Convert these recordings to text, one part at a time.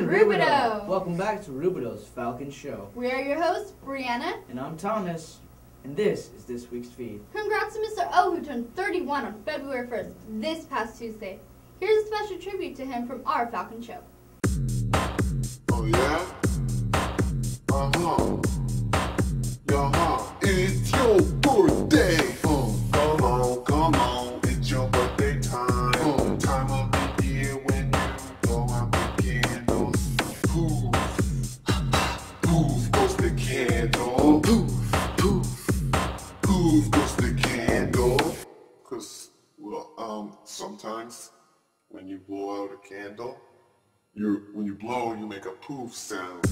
and Rubido! Welcome back to Rubido's Falcon Show. We are your hosts, Brianna. And I'm Thomas. And this is this week's feed. Congrats to Mr. O, who turned 31 on February 1st, this past Tuesday. Here's a special tribute to him from our Falcon Show. Oh yeah? It's your birthday! Come on, it's your birthday time. Time of the year when you blow out the candles. Poof goes the candle. Poof goes the candle. Cause, well, sometimes when you blow out a candle, when you blow, you make a poof sound.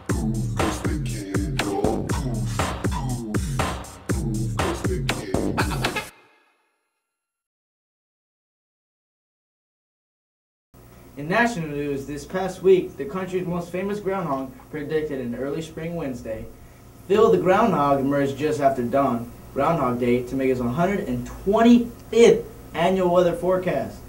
Poof goes the candle. Poof, poof, poof goes the candle. In national news, this past week, the country's most famous groundhog predicted an early spring Wednesday. Phil the Groundhog emerged just after dawn, Groundhog Day, to make his 125th annual weather forecast.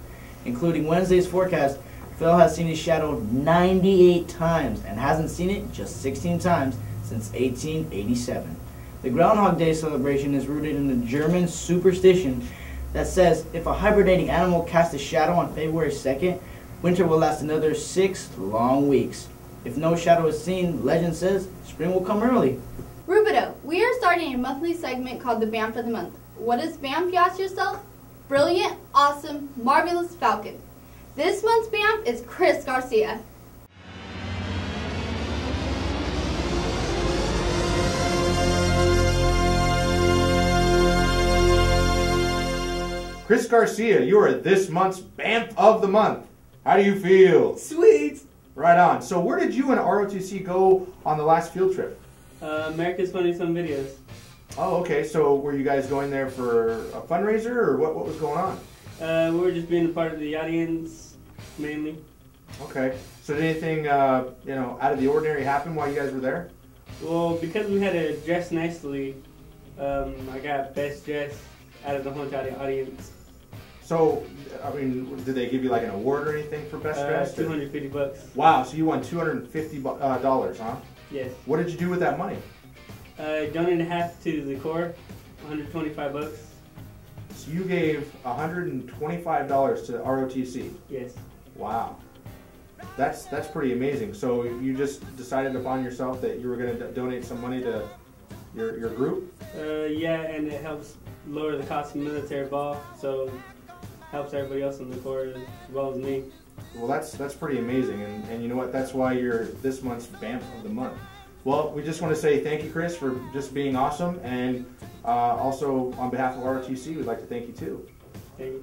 Including Wednesday's forecast, Phil has seen his shadow 98 times and hasn't seen it just 16 times since 1887. The Groundhog Day celebration is rooted in the German superstition that says if a hibernating animal casts a shadow on February 2nd, winter will last another 6 long weeks. If no shadow is seen, legend says spring will come early. Rubido, we are starting a monthly segment called the BAMP of the Month. What is BAMP, you ask yourself? Brilliant, awesome, marvelous Falcon. This month's BAMP is Chris Garcia. Chris Garcia, you are this month's BAMP of the Month. How do you feel? Sweet! Right on. So where did you and ROTC go on the last field trip? America's Funniest Home Videos. Oh, okay. So were you guys going there for a fundraiser, or what was going on? We were just being a part of the audience, mainly. Okay. So did anything, out of the ordinary happen while you guys were there? Well, because we had to dress nicely, I got best dressed out of the whole entire audience. So, I mean, did they give you like an award or anything for best dressed? $250. Wow. So you won $250, huh? Yes. What did you do with that money? Donated half to the Corps, $125. So you gave $125 to ROTC. Yes. Wow, that's pretty amazing. So you just decided upon yourself that you were going to donate some money to your group? Yeah, and it helps lower the cost of military ball, so helps everybody else in the Corps as well as me. Well, that's pretty amazing, and you know what? That's why you're this month's BAMP of the Month. Well, we just want to say thank you, Chris, for just being awesome, and also on behalf of ROTC, we'd like to thank you too. Thank you.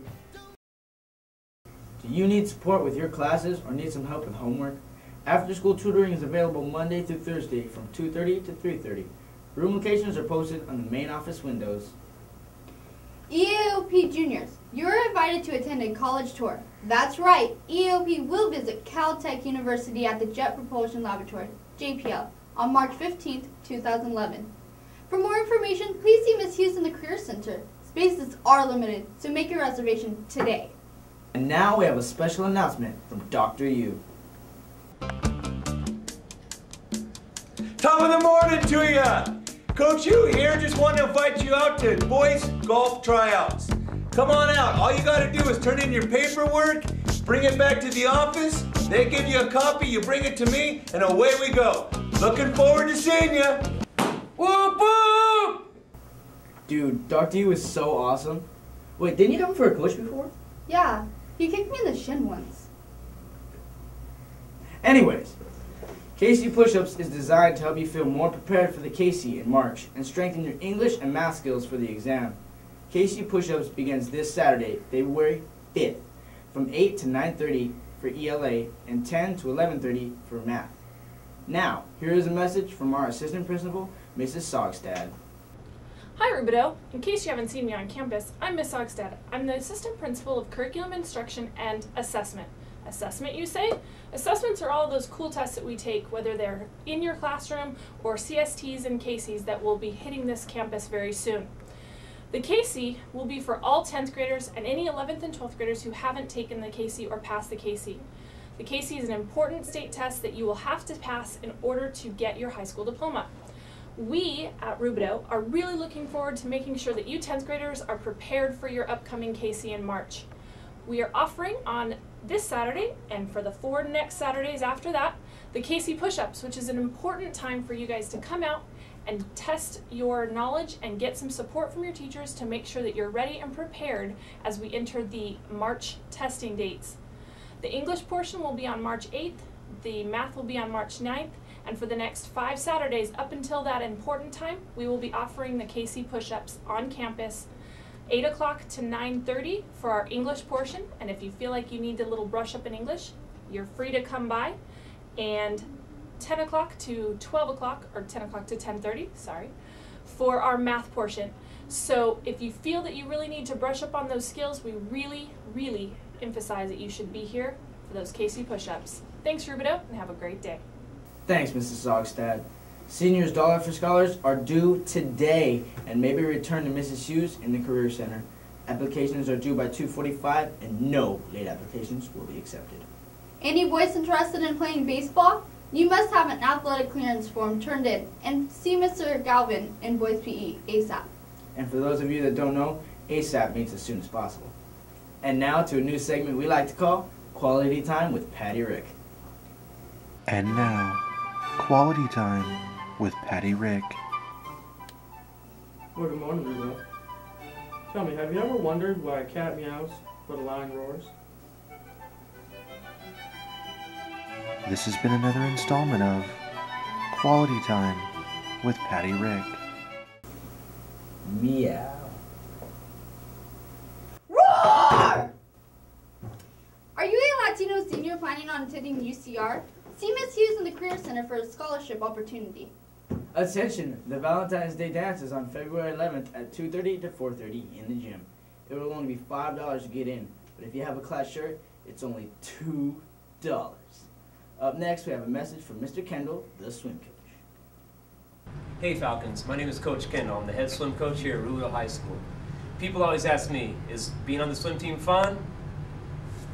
Do you need support with your classes or need some help with homework? After-school tutoring is available Monday through Thursday from 2:30 to 3:30. Room locations are posted on the main office windows. EAOP Juniors, you are invited to attend a college tour. That's right, EAOP will visit Caltech University at the Jet Propulsion Laboratory, JPL, on March 15th, 2011. For more information, please see Ms. Hughes in the Career Center. Spaces are limited, so make your reservation today. And now we have a special announcement from Dr. U. Top of the morning to ya! Coach U here, just wanted to invite you out to boys golf tryouts. Come on out, all you gotta do is turn in your paperwork, bring it back to the office, they give you a copy, you bring it to me, and away we go. Looking forward to seeing ya! Whoop whoop! Dude, Dr. U is so awesome. Wait, didn't you come for a coach before? Yeah, he kicked me in the shin once. Anyways, KC Push-Ups is designed to help you feel more prepared for the KC in March and strengthen your English and math skills for the exam. KC Push-Ups begins this Saturday, February 5th, from 8 to 9:30 for ELA and 10 to 11:30 for math. Now, here is a message from our assistant principal, Mrs. Sogstad. Hi Rubido. In case you haven't seen me on campus, I'm Miss Sogstad. I'm the assistant principal of curriculum instruction and assessment. Assessment, you say? Assessments are all those cool tests that we take, whether they're in your classroom or CSTs and KCs that will be hitting this campus very soon. The KC will be for all 10th graders and any 11th and 12th graders who haven't taken the KC or passed the KC. The KC is an important state test that you will have to pass in order to get your high school diploma. We at Rubidoux are really looking forward to making sure that you 10th graders are prepared for your upcoming KC in March. We are offering on this Saturday and for the 4 next Saturdays after that, the KC push-ups, which is an important time for you guys to come out and test your knowledge and get some support from your teachers to make sure that you're ready and prepared as we enter the March testing dates. The English portion will be on March 8th, the math will be on March 9th, and for the next 5 Saturdays up until that important time, we will be offering the KC push-ups on campus 8 o'clock to 9:30 for our English portion, and if you feel like you need a little brush up in English, you're free to come by, and 10 o'clock to 12 o'clock, or 10 o'clock to 10:30, sorry, for our math portion. So if you feel that you really need to brush up on those skills, we really, really emphasize that you should be here for those KC push-ups. Thanks, Rubidoux, and have a great day. Thanks, Mrs. Zogstad. Seniors' dollar for scholars are due today and may be returned to Mrs. Hughes in the Career Center. Applications are due by 2:45 and no late applications will be accepted. Any boys interested in playing baseball? You must have an athletic clearance form turned in and see Mr. Galvin in Boys PE ASAP. And for those of you that don't know, ASAP means as soon as possible. And now to a new segment we like to call Quality Time with Patty Rick. And now, Quality Time with Patty Rick. Well, good morning, Rubidoux. Tell me, have you ever wondered why a cat meows but a lion roars? This has been another installment of Quality Time with Patty Rick. Meow. Roar! Are you a Latino senior planning on attending UCR? See Miss Hughes in the Career Center for a scholarship opportunity. Attention, the Valentine's Day dance is on February 11th at 2:30 to 4:30 in the gym. It will only be $5 to get in, but if you have a class shirt, it's only $2. Up next, we have a message from Mr. Kendall, the swim coach. Hey Falcons, my name is Coach Kendall. I'm the head swim coach here at Rubidoux High School. People always ask me, is being on the swim team fun?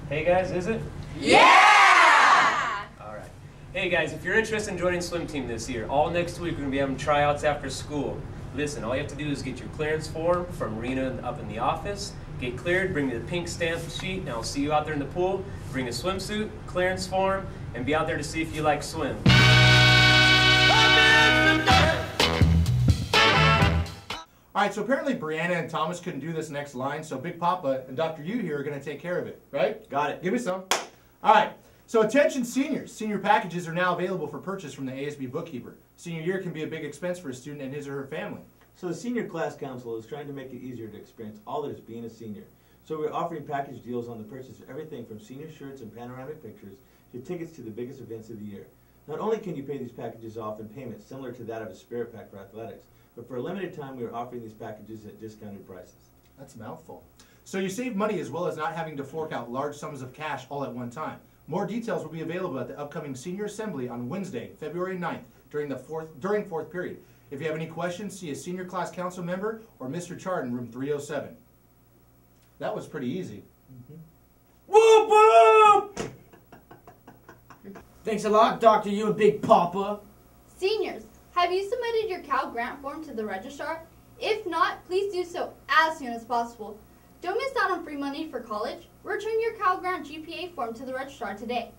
Hey guys, is it? Yeah! Alright. Hey guys, if you're interested in joining swim team this year, all next week we're going to be having tryouts after school. Listen, all you have to do is get your clearance form from Rena up in the office, get cleared, bring me the pink stamp sheet, and I'll see you out there in the pool. Bring a swimsuit, clearance form, and be out there to see if you like swim. Alright, so apparently Brianna and Thomas couldn't do this next line, so Big Papa and Dr. Yu here are going to take care of it, right? Got it. Give me some. Alright, so attention seniors. Senior packages are now available for purchase from the ASB bookkeeper. Senior year can be a big expense for a student and his or her family. So the Senior Class Council is trying to make it easier to experience all that is being a senior. So we're offering package deals on the purchase of everything from senior shirts and panoramic pictures to tickets to the biggest events of the year. Not only can you pay these packages off in payments similar to that of a Spirit Pack for athletics, but for a limited time we are offering these packages at discounted prices. That's a mouthful. So you save money as well as not having to fork out large sums of cash all at one time. More details will be available at the upcoming Senior Assembly on Wednesday, February 9th during fourth period. If you have any questions, see a Senior Class Council member or Mr. Chard in room 307. That was pretty easy. Whoop whoop! Thanks a lot, Dr. You and Big Papa. Seniors, have you submitted your Cal Grant form to the registrar? If not, please do so as soon as possible. Don't miss out on free money for college. Return your Cal Grant GPA form to the registrar today.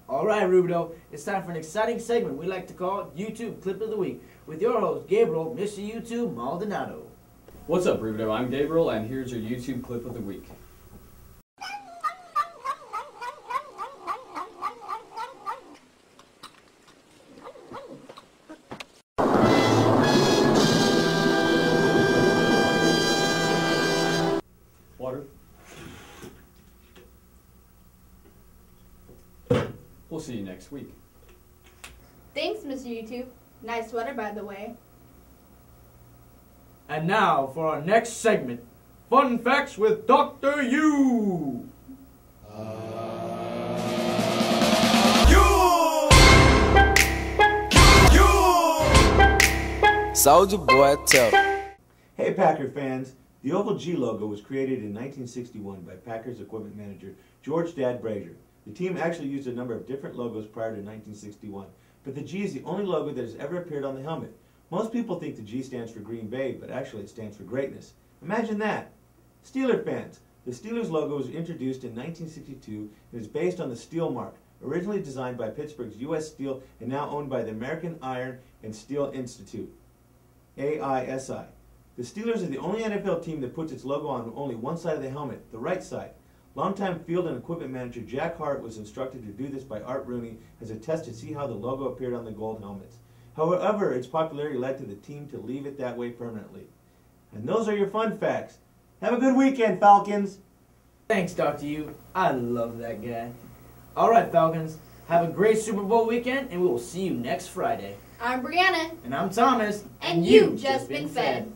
All right, Rubidoux, it's time for an exciting segment we like to call YouTube Clip of the Week with your host, Gabriel, Mr. YouTube Maldonado. What's up, Rubidoux? I'm Gabriel, and here's your YouTube Clip of the Week. Water. We'll see you next week. Thanks, Mr. YouTube. Nice sweater, by the way. And now for our next segment, Fun Facts with Dr. You. Soldier Boy tough. Hey Packer fans, the Oval G logo was created in 1961 by Packers equipment manager George Dad Brazier. The team actually used a number of different logos prior to 1961, but the G is the only logo that has ever appeared on the helmet. Most people think the G stands for Green Bay, but actually it stands for greatness. Imagine that! Steeler fans, the Steelers logo was introduced in 1962 and is based on the steel mark, originally designed by Pittsburgh's U.S. Steel and now owned by the American Iron and Steel Institute, AISI. The Steelers are the only NFL team that puts its logo on only one side of the helmet, the right side. Longtime field and equipment manager Jack Hart was instructed to do this by Art Rooney as a test to see how the logo appeared on the gold helmets. However, its popularity led to the team to leave it that way permanently. And those are your fun facts. Have a good weekend, Falcons! Thanks, Dr. U. I love that guy. All right, Falcons. Have a great Super Bowl weekend, and we will see you next Friday. I'm Brianna. And I'm Thomas. And you've just been fed.